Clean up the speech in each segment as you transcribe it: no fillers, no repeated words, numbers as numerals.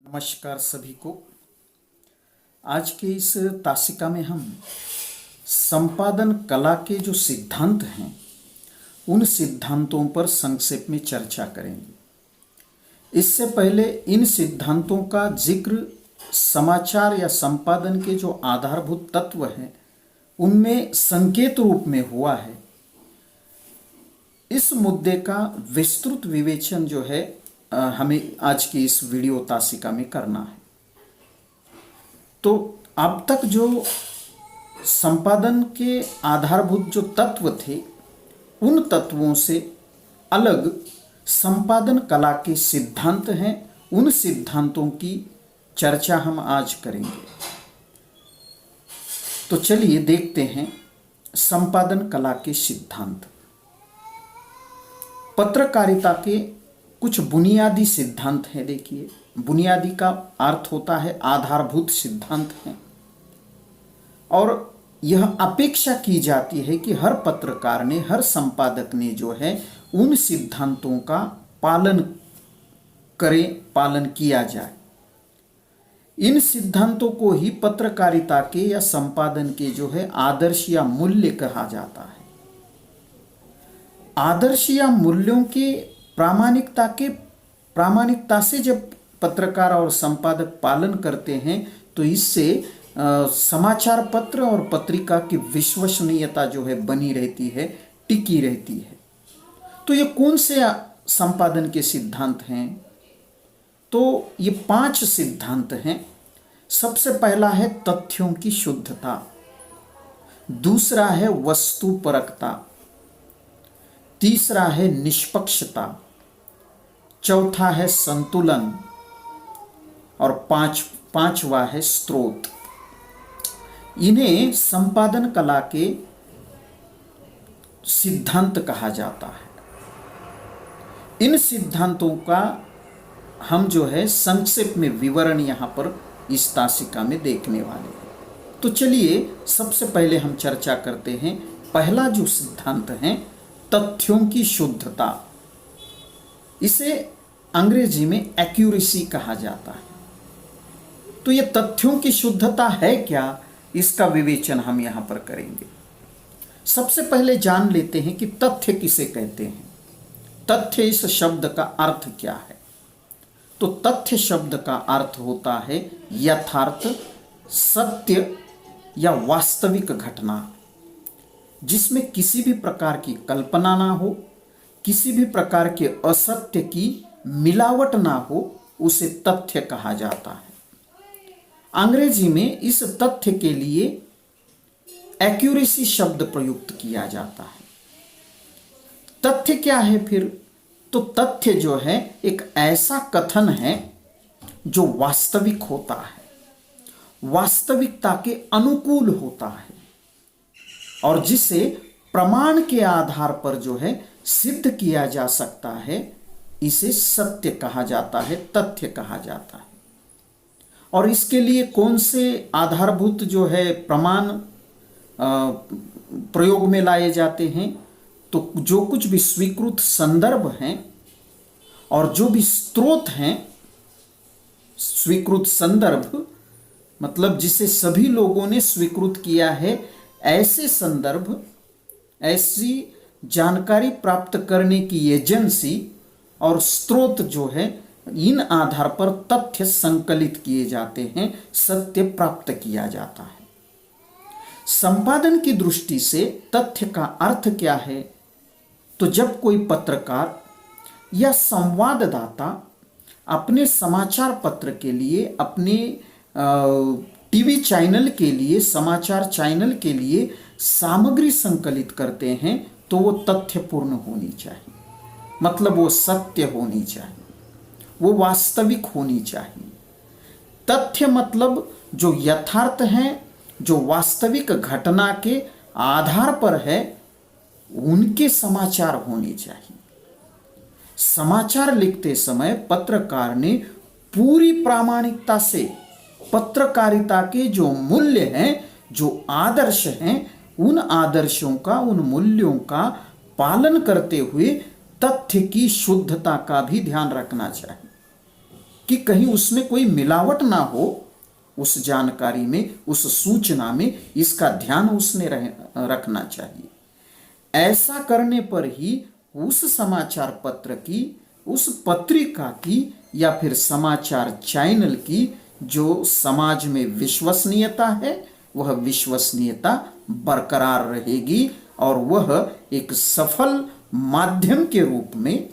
नमस्कार सभी को। आज के इस तासिका में हम संपादन कला के जो सिद्धांत हैं उन सिद्धांतों पर संक्षेप में चर्चा करेंगे। इससे पहले इन सिद्धांतों का जिक्र समाचार या संपादन के जो आधारभूत तत्व हैं उनमें संकेत रूप में हुआ है। इस मुद्दे का विस्तृत विवेचन जो है हमें आज की इस वीडियो तासिका में करना है। तो अब तक जो संपादन के आधारभूत जो तत्व थे उन तत्वों से अलग संपादन कला के सिद्धांत हैं। उन सिद्धांतों की चर्चा हम आज करेंगे। तो चलिए देखते हैं संपादन कला के सिद्धांत। पत्रकारिता के कुछ बुनियादी सिद्धांत हैं। देखिए, बुनियादी का अर्थ होता है आधारभूत सिद्धांत हैं और यह अपेक्षा की जाती है कि हर पत्रकार ने, हर संपादक ने जो है उन सिद्धांतों का पालन करे, पालन किया जाए। इन सिद्धांतों को ही पत्रकारिता के या संपादन के जो है आदर्श या मूल्य कहा जाता है। आदर्श या मूल्यों के प्रामाणिकता से जब पत्रकार और संपादक पालन करते हैं तो इससे समाचार पत्र और पत्रिका की विश्वसनीयता जो है बनी रहती है, टिकी रहती है। तो ये कौन से संपादन के सिद्धांत हैं? तो ये 5 सिद्धांत हैं। सबसे पहला है तथ्यों की शुद्धता, दूसरा है वस्तुपरकता, तीसरा है निष्पक्षता, चौथा है संतुलन और पांचवा है स्रोत। इन्हें संपादन कला के सिद्धांत कहा जाता है। इन सिद्धांतों का हम जो है संक्षेप में विवरण यहाँ पर इस तासिका में देखने वाले हैं। तो चलिए सबसे पहले हम चर्चा करते हैं। पहला जो सिद्धांत है तथ्यों की शुद्धता। इसे अंग्रेजी में एक्यूरेसी कहा जाता है। तो ये तथ्यों की शुद्धता है क्या, इसका विवेचन हम यहां पर करेंगे। सबसे पहले जान लेते हैं कि तथ्य किसे कहते हैं। तथ्य इस शब्द का अर्थ क्या है? तो तथ्य शब्द का अर्थ होता है यथार्थ, सत्य या वास्तविक घटना, जिसमें किसी भी प्रकार की कल्पना ना हो, किसी भी प्रकार के असत्य की मिलावट ना हो, उसे तथ्य कहा जाता है। अंग्रेजी में इस तथ्य के लिए एक्यूरेसी शब्द प्रयुक्त किया जाता है। तथ्य क्या है फिर? तो तथ्य जो है एक ऐसा कथन है जो वास्तविक होता है, वास्तविकता के अनुकूल होता है और जिसे प्रमाण के आधार पर जो है सिद्ध किया जा सकता है। इसे सत्य कहा जाता है, तथ्य कहा जाता है। और इसके लिए कौन से आधारभूत जो है प्रमाण प्रयोग में लाए जाते हैं? तो जो कुछ भी स्वीकृत संदर्भ हैं और जो भी स्रोत हैं, स्वीकृत संदर्भ मतलब जिसे सभी लोगों ने स्वीकृत किया है, ऐसे संदर्भ, ऐसी जानकारी प्राप्त करने की एजेंसी और स्रोत जो है, इन आधार पर तथ्य संकलित किए जाते हैं, सत्य प्राप्त किया जाता है। संपादन की दृष्टि से तथ्य का अर्थ क्या है? तो जब कोई पत्रकार या संवाददाता अपने समाचार पत्र के लिए, अपने टीवी चैनल के लिए, समाचार चैनल के लिए सामग्री संकलित करते हैं तो वो तथ्यपूर्ण होनी चाहिए, मतलब वो सत्य होनी चाहिए, वो वास्तविक होनी चाहिए। तथ्य मतलब जो यथार्थ है, जो वास्तविक घटना के आधार पर है, उनके समाचार होने चाहिए। समाचार लिखते समय पत्रकार ने पूरी प्रामाणिकता से पत्रकारिता के जो मूल्य हैं, जो आदर्श हैं, उन आदर्शों का, उन मूल्यों का पालन करते हुए तथ्य की शुद्धता का भी ध्यान रखना चाहिए। कि कहीं उसमें कोई मिलावट ना हो, उस जानकारी में, उस सूचना में, इसका ध्यान उसने रखना चाहिए। ऐसा करने पर ही उस समाचार पत्र की, उस पत्रिका की या फिर समाचार चैनल की जो समाज में विश्वसनीयता है, वह विश्वसनीयता बरकरार रहेगी और वह एक सफल माध्यम के रूप में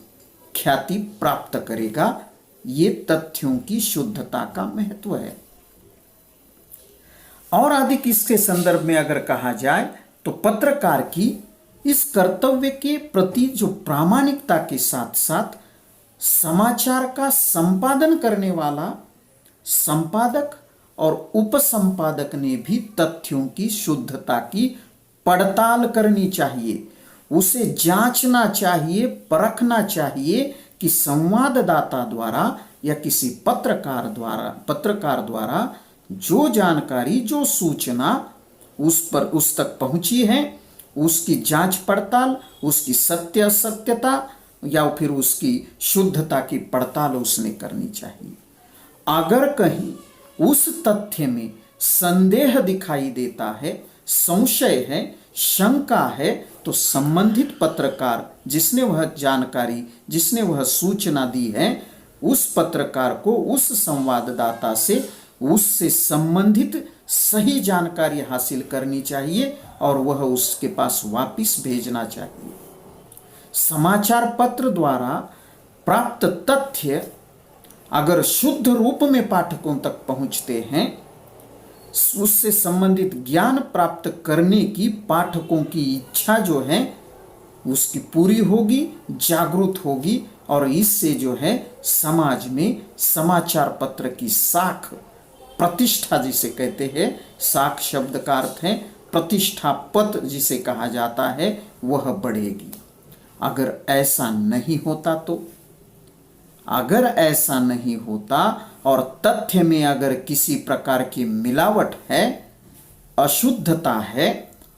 ख्याति प्राप्त करेगा। ये तथ्यों की शुद्धता का महत्व है। और अधिक इसके संदर्भ में अगर कहा जाए तो पत्रकार की इस कर्तव्य के प्रति जो प्रामाणिकता के साथ साथ समाचार का संपादन करने वाला संपादक और उपसंपादक ने भी तथ्यों की शुद्धता की पड़ताल करनी चाहिए। उसे जांचना चाहिए, परखना चाहिए कि संवाददाता द्वारा या किसी पत्रकार द्वारा जो जानकारी, जो सूचना उस तक पहुंची है, उसकी जांच पड़ताल, उसकी सत्य असत्यता या फिर उसकी शुद्धता की पड़ताल उसने करनी चाहिए। अगर कहीं उस तथ्य में संदेह दिखाई देता है, संशय है, शंका है, तो संबंधित पत्रकार जिसने वह जानकारी, जिसने वह सूचना दी है, उस पत्रकार को, उस संवाददाता से उससे संबंधित सही जानकारी हासिल करनी चाहिए और वह उसके पास वापस भेजना चाहिए। समाचार पत्र द्वारा प्राप्त तथ्य अगर शुद्ध रूप में पाठकों तक पहुंचते हैं, उससे संबंधित ज्ञान प्राप्त करने की पाठकों की इच्छा जो है उसकी पूरी होगी, जागरूक होगी और इससे जो है समाज में समाचार पत्र की साख, प्रतिष्ठा जिसे कहते हैं, साख शब्द का अर्थ है प्रतिष्ठा, पद जिसे कहा जाता है, वह बढ़ेगी। अगर ऐसा नहीं होता तो, अगर ऐसा नहीं होता और तथ्य में अगर किसी प्रकार की मिलावट है, अशुद्धता है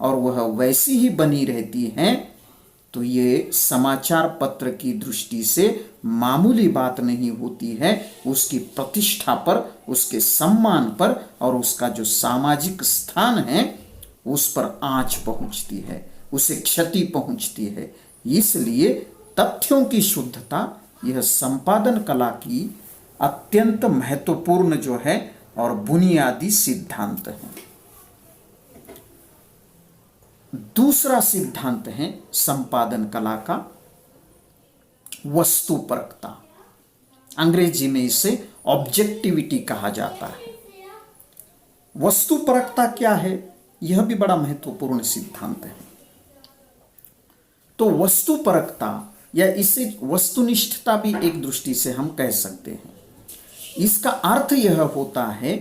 और वह वैसी ही बनी रहती है, तो ये समाचार पत्र की दृष्टि से मामूली बात नहीं होती है। उसकी प्रतिष्ठा पर, उसके सम्मान पर और उसका जो सामाजिक स्थान है उस पर आंच पहुंचती है, उसे क्षति पहुंचती है। इसलिए तथ्यों की शुद्धता यह संपादन कला की अत्यंत महत्वपूर्ण जो है और बुनियादी सिद्धांत है। दूसरा सिद्धांत है संपादन कला का वस्तुपरकता। अंग्रेजी में इसे ऑब्जेक्टिविटी कहा जाता है। वस्तुपरकता क्या है, यह भी बड़ा महत्वपूर्ण सिद्धांत है। तो वस्तुपरकता या इसे वस्तुनिष्ठता भी एक दृष्टि से हम कह सकते हैं। इसका अर्थ यह होता है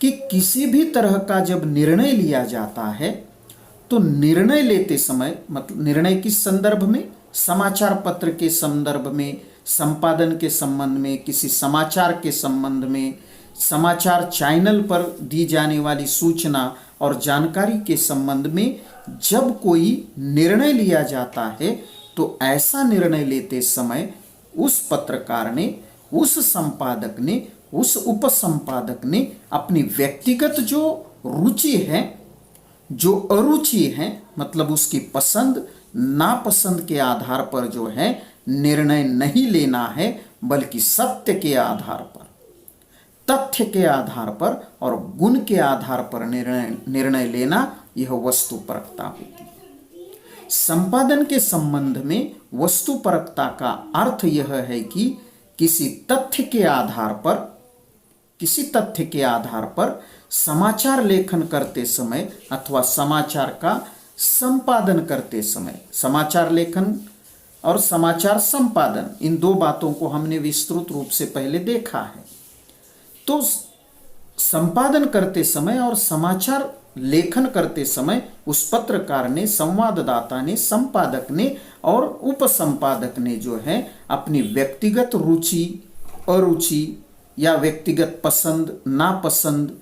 कि किसी भी तरह का जब निर्णय लिया जाता है तो निर्णय लेते समय, मतलब निर्णय किस संदर्भ में, समाचार पत्र के संदर्भ में, संपादन के संबंध में, किसी समाचार के संबंध में, समाचार चैनल पर दी जाने वाली सूचना और जानकारी के संबंध में जब कोई निर्णय लिया जाता है तो ऐसा निर्णय लेते समय उस पत्रकार ने, उस संपादक ने, उस उपसंपादक ने अपनी व्यक्तिगत जो रुचि है, जो अरुचि है, मतलब उसकी पसंद नापसंद के आधार पर जो है निर्णय नहीं लेना है, बल्कि सत्य के आधार पर, तथ्य के आधार पर और गुण के आधार पर निर्णय लेना, यह वस्तुपरकता होती है। संपादन के संबंध में वस्तुपरकता का अर्थ यह है कि किसी तथ्य के आधार पर समाचार लेखन करते समय अथवा समाचार का संपादन करते समय, समाचार लेखन और समाचार संपादन, इन दो बातों को हमने विस्तृत रूप से पहले देखा है। तो संपादन करते समय और समाचार लेखन करते समय उस पत्रकार ने, संवाददाता ने, संपादक ने और उपसंपादक ने जो है अपनी व्यक्तिगत रुचि, अरुचि या व्यक्तिगत पसंद नापसंद,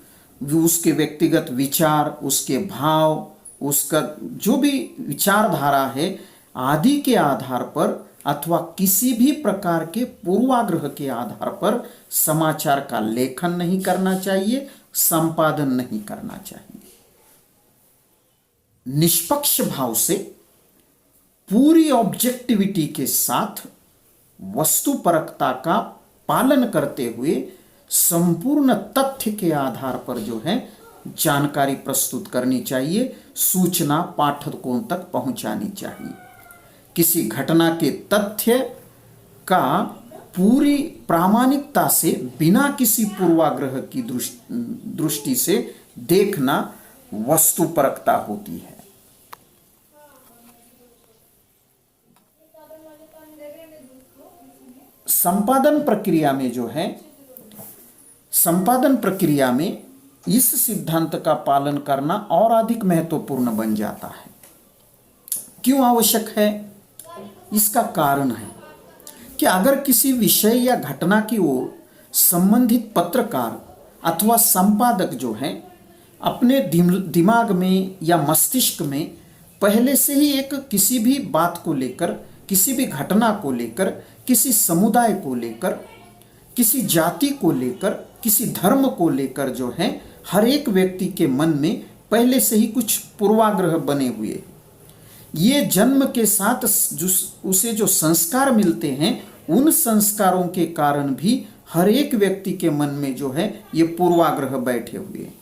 उसके व्यक्तिगत विचार, उसके भाव, उसका जो भी विचारधारा है आदि के आधार पर अथवा किसी भी प्रकार के पूर्वाग्रह के आधार पर समाचार का लेखन नहीं करना चाहिए, संपादन नहीं करना चाहिए। निष्पक्ष भाव से पूरी ऑब्जेक्टिविटी के साथ वस्तुपरकता का पालन करते हुए संपूर्ण तथ्य के आधार पर जो है जानकारी प्रस्तुत करनी चाहिए, सूचना पाठकों तक पहुंचानी चाहिए। किसी घटना के तथ्य का पूरी प्रामाणिकता से बिना किसी पूर्वाग्रह की दृष्टि से देखना वस्तुपरकता होती है। संपादन प्रक्रिया में जो है, संपादन प्रक्रिया में इस सिद्धांत का पालन करना और अधिक महत्वपूर्ण बन जाता है। क्यों आवश्यक है? इसका कारण है कि अगर किसी विषय या घटना की ओर संबंधित पत्रकार अथवा संपादक जो है अपने दिमाग में या मस्तिष्क में पहले से ही एक किसी भी बात को लेकर, किसी भी घटना को लेकर, किसी समुदाय को लेकर, किसी जाति को लेकर, किसी धर्म को लेकर जो है हर एक व्यक्ति के मन में पहले से ही कुछ पूर्वाग्रह बने हुए, ये जन्म के साथ उसे जो संस्कार मिलते हैं उन संस्कारों के कारण भी हर एक व्यक्ति के मन में जो है ये पूर्वाग्रह बैठे हुए हैं।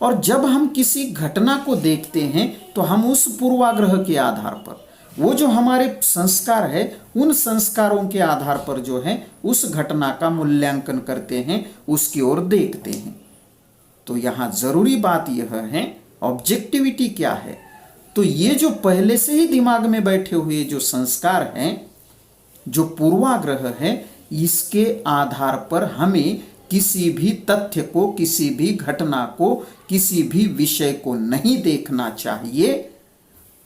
और जब हम किसी घटना को देखते हैं तो हम उस पूर्वाग्रह के आधार पर, वो जो हमारे संस्कार है उन संस्कारों के आधार पर जो है उस घटना का मूल्यांकन करते हैं, उसकी ओर देखते हैं। तो यहाँ जरूरी बात यह है, ऑब्जेक्टिविटी क्या है? तो ये जो पहले से ही दिमाग में बैठे हुए जो संस्कार हैं, जो पूर्वाग्रह है, इसके आधार पर हमें किसी भी तथ्य को, किसी भी घटना को, किसी भी विषय को नहीं देखना चाहिए।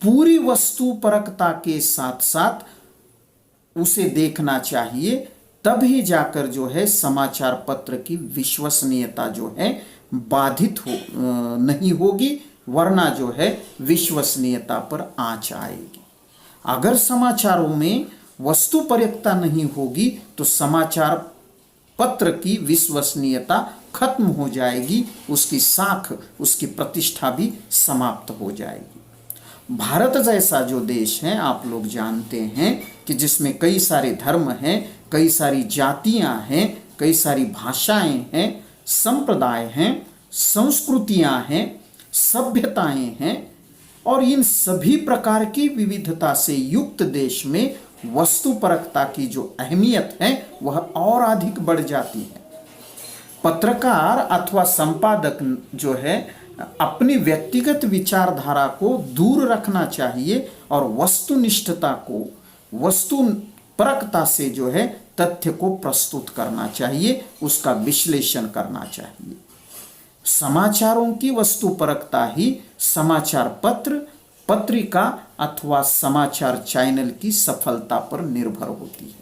पूरी वस्तुपरकता के साथ साथ उसे देखना चाहिए, तभी जाकर जो है समाचार पत्र की विश्वसनीयता जो है बाधित नहीं होगी, वरना जो है विश्वसनीयता पर आंच आएगी। अगर समाचारों में वस्तुपरकता नहीं होगी तो समाचार पत्र की विश्वसनीयता खत्म हो जाएगी, उसकी साख, उसकी प्रतिष्ठा भी समाप्त हो जाएगी। भारत जैसा जो देश है, आप लोग जानते हैं कि जिसमें कई सारे धर्म हैं, कई सारी जातियां हैं, कई सारी भाषाएं हैं, संप्रदाय हैं, संस्कृतियां हैं, सभ्यताएं हैं, और इन सभी प्रकार की विविधता से युक्त देश में वस्तुपरकता की जो अहमियत है वह और अधिक बढ़ जाती है। पत्रकार अथवा संपादक जो है अपनी व्यक्तिगत विचारधारा को दूर रखना चाहिए और वस्तुनिष्ठता को, वस्तुपरकता से जो है तथ्य को प्रस्तुत करना चाहिए, उसका विश्लेषण करना चाहिए। समाचारों की वस्तुपरकता ही समाचार पत्र, पत्रिका अथवा समाचार चैनल की सफलता पर निर्भर होती है।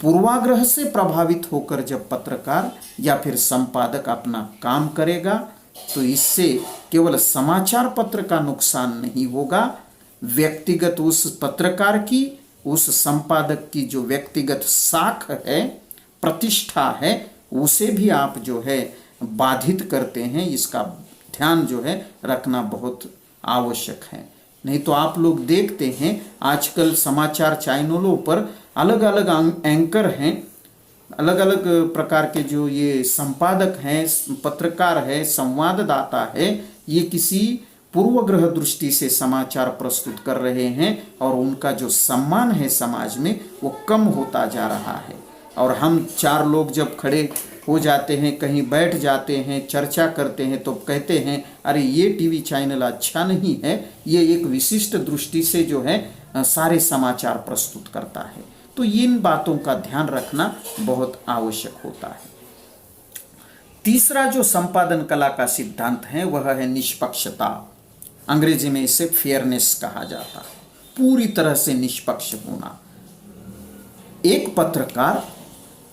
पूर्वाग्रह से प्रभावित होकर जब पत्रकार या फिर संपादक अपना काम करेगा तो इससे केवल समाचार पत्र का नुकसान नहीं होगा, व्यक्तिगत उस पत्रकार की, उस संपादक की जो व्यक्तिगत साख है, प्रतिष्ठा है, उसे भी आप जो है बाधित करते हैं। इसका ध्यान जो है रखना बहुत आवश्यक है। नहीं तो आप लोग देखते हैं आजकल समाचार चैनलों पर अलग अलग एंकर हैं, अलग अलग प्रकार के जो ये संपादक हैं, पत्रकार है, संवाददाता है, ये किसी पूर्वग्रह दृष्टि से समाचार प्रस्तुत कर रहे हैं और उनका जो सम्मान है समाज में वो कम होता जा रहा है। और हम चार लोग जब खड़े हो जाते हैं, कहीं बैठ जाते हैं, चर्चा करते हैं तो कहते हैं अरे ये टीवी चैनल अच्छा नहीं है, ये एक विशिष्ट दृष्टि से जो है सारे समाचार प्रस्तुत करता है। तो इन बातों का ध्यान रखना बहुत आवश्यक होता है। तीसरा जो संपादन कला का सिद्धांत है वह है निष्पक्षता। अंग्रेजी में इसे फेयरनेस कहा जाता है, पूरी तरह से निष्पक्ष होना। एक पत्रकार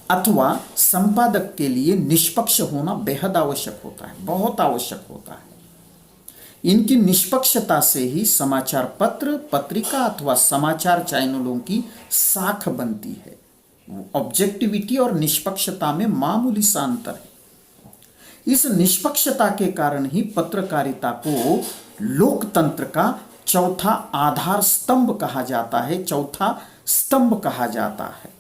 अथवा संपादक के लिए निष्पक्ष होना बेहद आवश्यक होता है, बहुत आवश्यक होता है। इनकी निष्पक्षता से ही समाचार पत्र, पत्रिका अथवा समाचार चैनलों की साख बनती है। ऑब्जेक्टिविटी और निष्पक्षता में मामूली सा अंतर है। इस निष्पक्षता के कारण ही पत्रकारिता को लोकतंत्र का चौथा आधार स्तंभ कहा जाता है, चौथा स्तंभ कहा जाता है।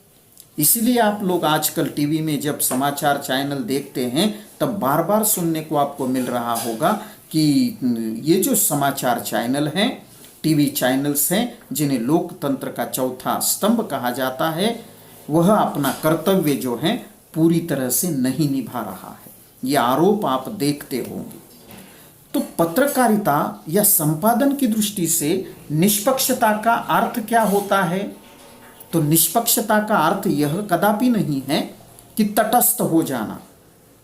इसलिए आप लोग आजकल टीवी में जब समाचार चैनल देखते हैं तब बार बार सुनने को आपको मिल रहा होगा कि ये जो समाचार चैनल हैं, टीवी चैनल्स हैं, जिन्हें लोकतंत्र का चौथा स्तंभ कहा जाता है, वह अपना कर्तव्य जो है पूरी तरह से नहीं निभा रहा है। ये आरोप आप देखते होंगे। तो पत्रकारिता या संपादन की दृष्टि से निष्पक्षता का अर्थ क्या होता है? तो निष्पक्षता का अर्थ यह कदापि नहीं है कि तटस्थ हो जाना,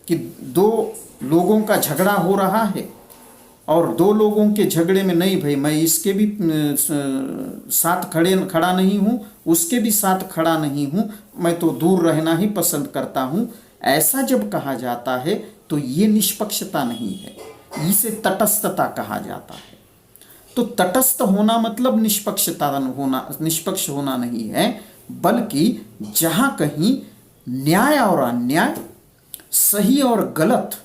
कि दो लोगों का झगड़ा हो रहा है और दो लोगों के झगड़े में नहीं भाई मैं इसके भी साथ खड़ा नहीं हूँ, उसके भी साथ खड़ा नहीं हूँ, मैं तो दूर रहना ही पसंद करता हूँ, ऐसा जब कहा जाता है तो ये निष्पक्षता नहीं है, इसे तटस्थता कहा जाता है। तो तटस्थ होना मतलब निष्पक्ष होना नहीं है, बल्कि जहां कहीं न्याय और अन्याय, सही और गलत,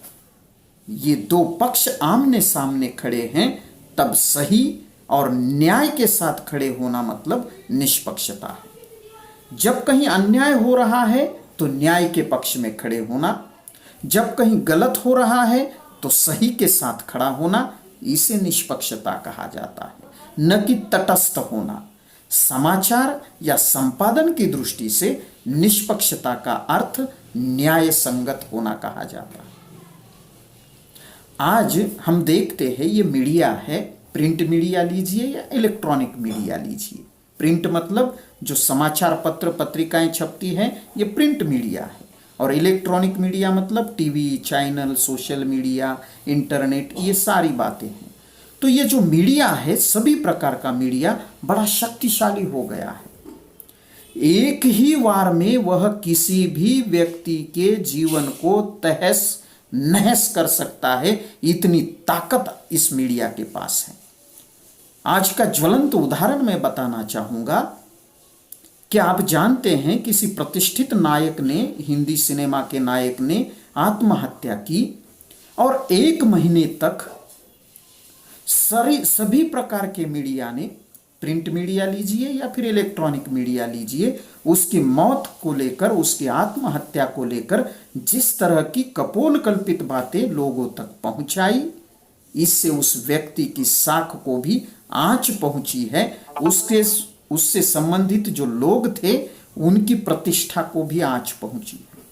ये दो पक्ष आमने सामने खड़े हैं, तब सही और न्याय के साथ खड़े होना मतलब निष्पक्षता है। जब कहीं अन्याय हो रहा है तो न्याय के पक्ष में खड़े होना, जब कहीं गलत हो रहा है तो सही के साथ खड़ा होना, इसे निष्पक्षता कहा जाता है, न कि तटस्थ होना। समाचार या संपादन की दृष्टि से निष्पक्षता का अर्थ न्याय संगत होना कहा जाता है। आज हम देखते हैं ये मीडिया है, प्रिंट मीडिया लीजिए या इलेक्ट्रॉनिक मीडिया लीजिए। प्रिंट मतलब जो समाचार पत्र पत्रिकाएं छपती हैं, ये प्रिंट मीडिया है, और इलेक्ट्रॉनिक मीडिया मतलब TV channel, social media, internet, ये सारी बातें हैं। तो ये जो मीडिया है, सभी प्रकार का मीडिया बड़ा शक्तिशाली हो गया है। एक ही वार में वह किसी भी व्यक्ति के जीवन को तहस नहस कर सकता है, इतनी ताकत इस मीडिया के पास है। आज का ज्वलंत उदाहरण मैं बताना चाहूंगा। क्या आप जानते हैं किसी प्रतिष्ठित नायक ने, हिंदी सिनेमा के नायक ने आत्महत्या की और 1 महीने तक सभी प्रकार के मीडिया ने, प्रिंट मीडिया लीजिए या फिर इलेक्ट्रॉनिक मीडिया लीजिए, उसकी मौत को लेकर, उसकी आत्महत्या को लेकर जिस तरह की कपोलकल्पित बातें लोगों तक पहुंचाई, इससे उस व्यक्ति की साख को भी आंच पहुंची है। उससे संबंधित जो लोग थे उनकी प्रतिष्ठा को भी आंच पहुंची है।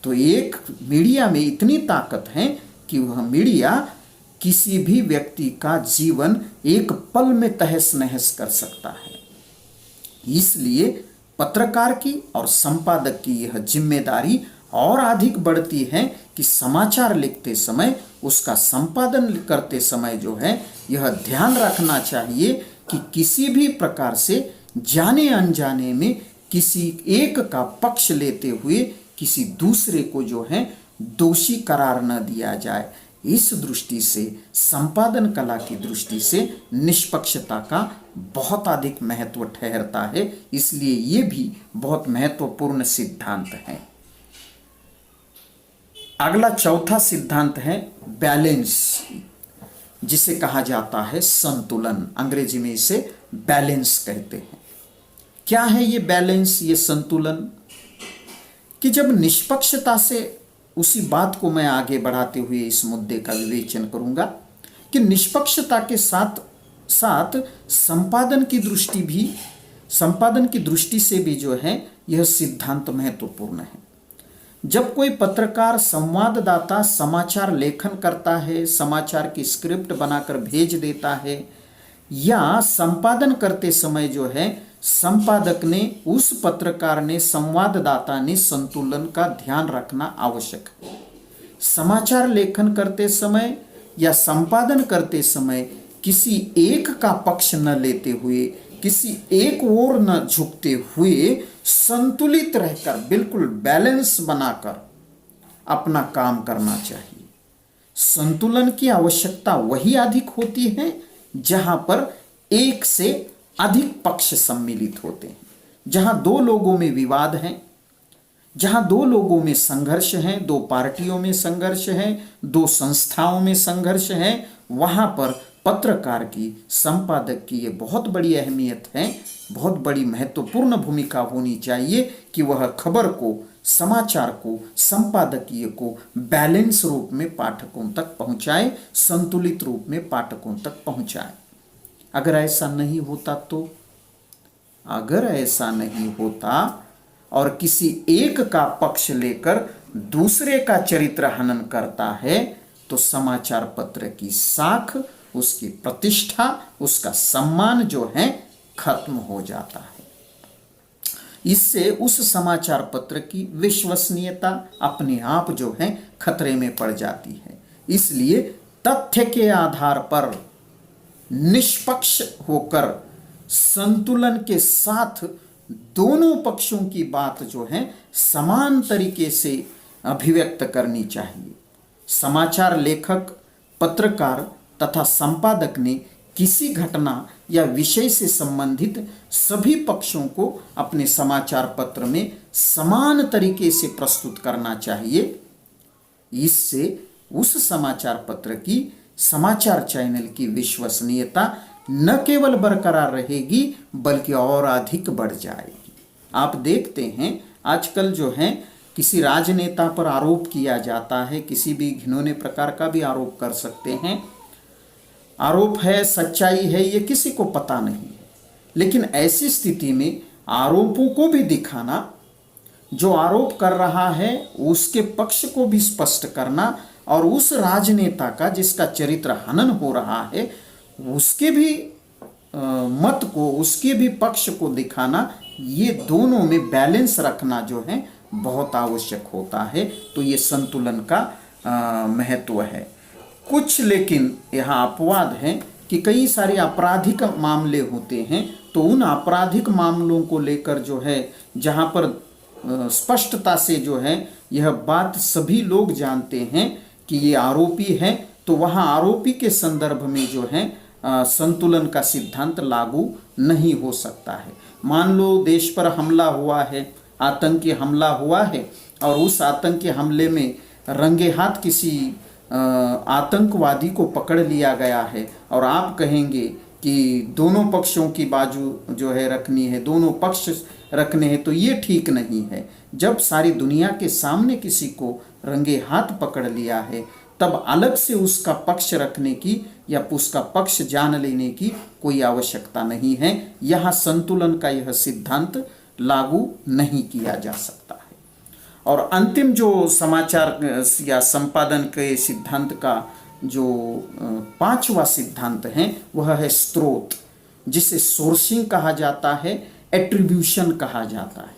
तो एक मीडिया में इतनी ताकत है कि वह मीडिया किसी भी व्यक्ति का जीवन एक पल में तहस नहस कर सकता है। इसलिए पत्रकार की और संपादक की यह जिम्मेदारी और अधिक बढ़ती है कि समाचार लिखते समय, उसका संपादन करते समय जो है, यह ध्यान रखना चाहिए कि किसी भी प्रकार से जाने अनजाने में किसी एक का पक्ष लेते हुए किसी दूसरे को जो है दोषी करार न दिया जाए। इस दृष्टि से, संपादन कला की दृष्टि से निष्पक्षता का बहुत अधिक महत्व ठहरता है। इसलिए ये भी बहुत महत्वपूर्ण सिद्धांत है। अगला चौथा सिद्धांत है बैलेंस, जिसे कहा जाता है संतुलन। अंग्रेजी में इसे बैलेंस कहते हैं। क्या है ये बैलेंस, ये संतुलन? कि जब निष्पक्षता से, उसी बात को मैं आगे बढ़ाते हुए इस मुद्दे का विवेचन करूंगा कि निष्पक्षता के साथ साथ संपादन की दृष्टि से भी जो है यह सिद्धांत महत्वपूर्ण है। जब कोई पत्रकार, संवाददाता समाचार लेखन करता है, समाचार की स्क्रिप्ट बनाकर भेज देता है, या संपादन करते समय जो है संपादक ने, उस पत्रकार ने, संवाददाता ने संतुलन का ध्यान रखना आवश्यक है। समाचार लेखन करते समय या संपादन करते समय किसी एक का पक्ष न लेते हुए, किसी एक ओर न झुकते हुए, संतुलित रहकर, बिल्कुल बैलेंस बनाकर अपना काम करना चाहिए। संतुलन की आवश्यकता वही अधिक होती है जहां पर एक से अधिक पक्ष सम्मिलित होते हैं, जहां दो लोगों में विवाद है, जहां दो लोगों में संघर्ष है, दो पार्टियों में संघर्ष है, दो संस्थाओं में संघर्ष है, वहां पर पत्रकार की, संपादक की ये बहुत बड़ी अहमियत है, बहुत बड़ी महत्वपूर्ण भूमिका होनी चाहिए कि वह खबर को, समाचार को, संपादकीय को बैलेंस रूप में पाठकों तक पहुंचाए, संतुलित रूप में पाठकों तक पहुंचाए। अगर ऐसा नहीं होता तो, अगर ऐसा नहीं होता और किसी एक का पक्ष लेकर दूसरे का चरित्र हनन करता है तो समाचार पत्र की साख, उसकी प्रतिष्ठा, उसका सम्मान जो है खत्म हो जाता है। इससे उस समाचार पत्र की विश्वसनीयता अपने आप जो है खतरे में पड़ जाती है। इसलिए तथ्य के आधार पर निष्पक्ष होकर संतुलन के साथ दोनों पक्षों की बात जो है समान तरीके से अभिव्यक्त करनी चाहिए। समाचार लेखक, पत्रकार तथा संपादक ने किसी घटना या विषय से संबंधित सभी पक्षों को अपने समाचार पत्र में समान तरीके से प्रस्तुत करना चाहिए। इससे उस समाचार पत्र की, समाचार चैनल की विश्वसनीयता न केवल बरकरार रहेगी बल्कि और अधिक बढ़ जाएगी। आप देखते हैं आजकल जो है किसी राजनेता पर आरोप किया जाता है, किसी भी घिनौने प्रकार का भी आरोप कर सकते हैं, आरोप है, सच्चाई है, ये किसी को पता नहीं है। लेकिन ऐसी स्थिति में आरोपों को भी दिखाना, जो आरोप कर रहा है उसके पक्ष को भी स्पष्ट करना और उस राजनेता का जिसका चरित्र हनन हो रहा है उसके भी मत को, उसके भी पक्ष को दिखाना, ये दोनों में बैलेंस रखना जो है बहुत आवश्यक होता है। तो ये संतुलन का महत्व है। कुछ लेकिन यहाँ अपवाद है कि कई सारे आपराधिक मामले होते हैं, तो उन आपराधिक मामलों को लेकर जो है, जहाँ पर स्पष्टता से जो है यह बात सभी लोग जानते हैं कि ये आरोपी है, तो वहाँ आरोपी के संदर्भ में जो है संतुलन का सिद्धांत लागू नहीं हो सकता है। मान लो देश पर हमला हुआ है, आतंकी हमला हुआ है और उस आतंकी हमले में रंगे हाथ किसी आतंकवादी को पकड़ लिया गया है और आप कहेंगे कि दोनों पक्षों की बाजू जो है रखनी है, दोनों पक्ष रखने हैं, तो ये ठीक नहीं है। जब सारी दुनिया के सामने किसी को रंगे हाथ पकड़ लिया है तब अलग से उसका पक्ष रखने की या उसका पक्ष जान लेने की कोई आवश्यकता नहीं है। यहाँ संतुलन का यह सिद्धांत लागू नहीं किया जा सकता है। और अंतिम जो समाचार या संपादन के सिद्धांत का जो पांचवा सिद्धांत है वह है स्रोत, जिसे सोर्सिंग कहा जाता है, एट्रीब्यूशन कहा जाता है।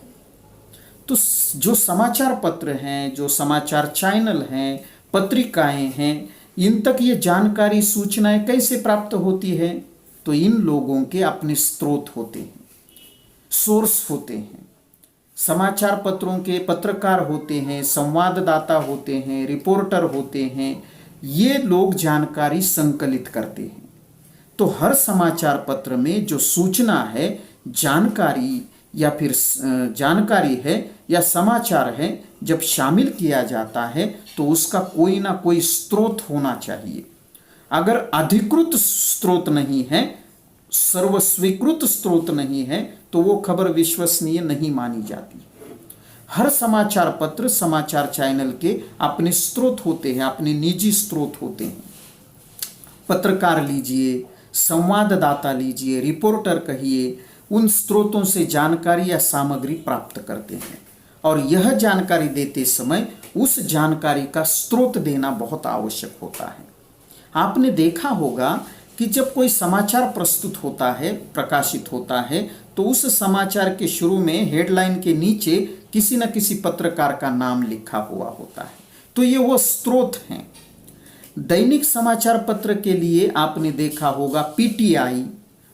तो जो समाचार पत्र हैं, जो समाचार चैनल हैं, पत्रिकाएं हैं, इन तक ये जानकारी, सूचनाएं कैसे प्राप्त होती है? तो इन लोगों के अपने स्रोत होते हैं, सोर्स होते हैं। समाचार पत्रों के पत्रकार होते हैं, संवाददाता होते हैं, रिपोर्टर होते हैं, ये लोग जानकारी संकलित करते हैं। तो हर समाचार पत्र में जो सूचना है, जानकारी या फिर जानकारी है या समाचार है, जब शामिल किया जाता है तो उसका कोई ना कोई स्रोत होना चाहिए। अगर अधिकृत स्रोत नहीं है, सर्वस्वीकृत स्रोत नहीं है, तो वो खबर विश्वसनीय नहीं मानी जाती। हर समाचार पत्र, समाचार चैनल के अपने स्रोत होते हैं, अपने निजी स्रोत होते हैं। पत्रकार लीजिए, संवाददाता लीजिए, रिपोर्टर कहिए, उन स्रोतों से जानकारी या सामग्री प्राप्त करते हैं और यह जानकारी देते समय उस जानकारी का स्रोत देना बहुत आवश्यक होता है। आपने देखा होगा कि जब कोई समाचार प्रस्तुत होता है, प्रकाशित होता है, तो उस समाचार के शुरू में हेडलाइन के नीचे किसी न किसी पत्रकार का नाम लिखा हुआ होता है। तो ये वो स्रोत हैं। दैनिक समाचार पत्र के लिए आपने देखा होगा पीटीआई,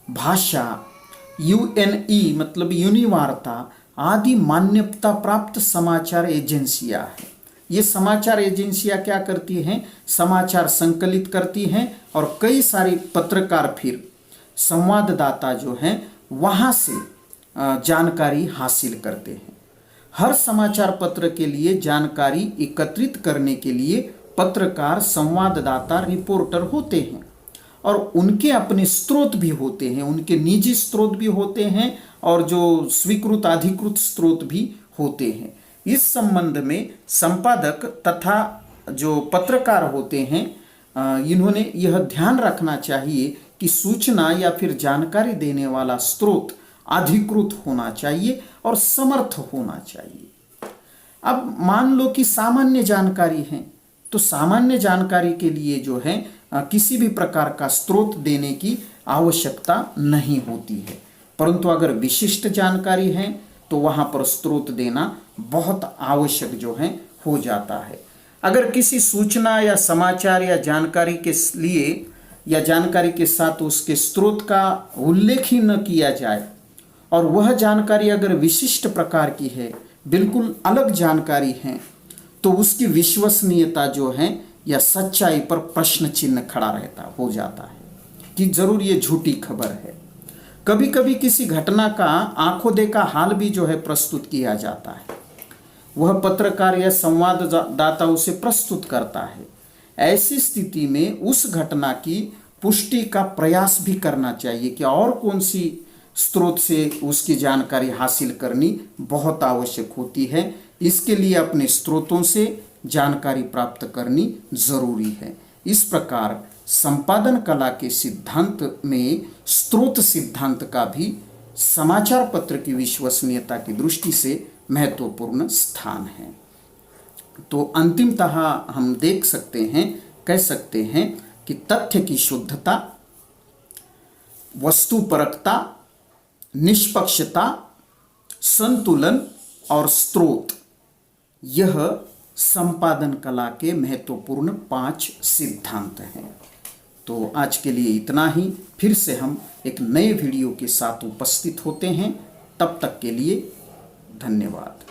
भाषा, यूएनई मतलब यूनिवार्ता आदि मान्यता प्राप्त समाचार एजेंसियां हैं। ये समाचार एजेंसियां क्या करती हैं, समाचार संकलित करती हैं और कई सारे पत्रकार फिर संवाददाता जो हैं वहाँ से जानकारी हासिल करते हैं। हर समाचार पत्र के लिए जानकारी एकत्रित करने के लिए पत्रकार, संवाददाता, रिपोर्टर होते हैं और उनके अपने स्रोत भी होते हैं, उनके निजी स्रोत भी होते हैं और जो स्वीकृत अधिकृत स्रोत भी होते हैं। इस संबंध में संपादक तथा जो पत्रकार होते हैं इन्होंने यह ध्यान रखना चाहिए कि सूचना या फिर जानकारी देने वाला स्रोत अधिकृत होना चाहिए और समर्थ होना चाहिए। अब मान लो कि सामान्य जानकारी है, तो सामान्य जानकारी के लिए जो है किसी भी प्रकार का स्रोत देने की आवश्यकता नहीं होती है, परंतु अगर विशिष्ट जानकारी है तो वहाँ पर स्रोत देना बहुत आवश्यक जो है हो जाता है। अगर किसी सूचना या समाचार या जानकारी के लिए या जानकारी के साथ उसके स्रोत का उल्लेख ही न किया जाए और वह जानकारी अगर विशिष्ट प्रकार की है, बिल्कुल अलग जानकारी है, तो उसकी विश्वसनीयता जो है या सच्चाई पर प्रश्न चिन्ह खड़ा रहता हो जाता है कि जरूर ये झूठी खबर है। कभी कभी किसी घटना का आंखों देखा हाल भी जो है प्रस्तुत किया जाता है, वह पत्रकार या संवाददाता उसे प्रस्तुत करता है। ऐसी स्थिति में उस घटना की पुष्टि का प्रयास भी करना चाहिए कि और कौन सी स्रोत से उसकी जानकारी हासिल करनी बहुत आवश्यक होती है। इसके लिए अपने स्रोतों से जानकारी प्राप्त करनी जरूरी है। इस प्रकार संपादन कला के सिद्धांत में स्रोत सिद्धांत का भी समाचार पत्र की विश्वसनीयता की दृष्टि से महत्वपूर्ण स्थान है। तो अंतिमतः हम देख सकते हैं, कह सकते हैं कि तथ्य की शुद्धता, वस्तुपरकता, निष्पक्षता, संतुलन और स्रोत, यह संपादन कला के महत्वपूर्ण 5 सिद्धांत हैं। तो आज के लिए इतना ही। फिर से हम एक नए वीडियो के साथ उपस्थित होते हैं। तब तक के लिए धन्यवाद।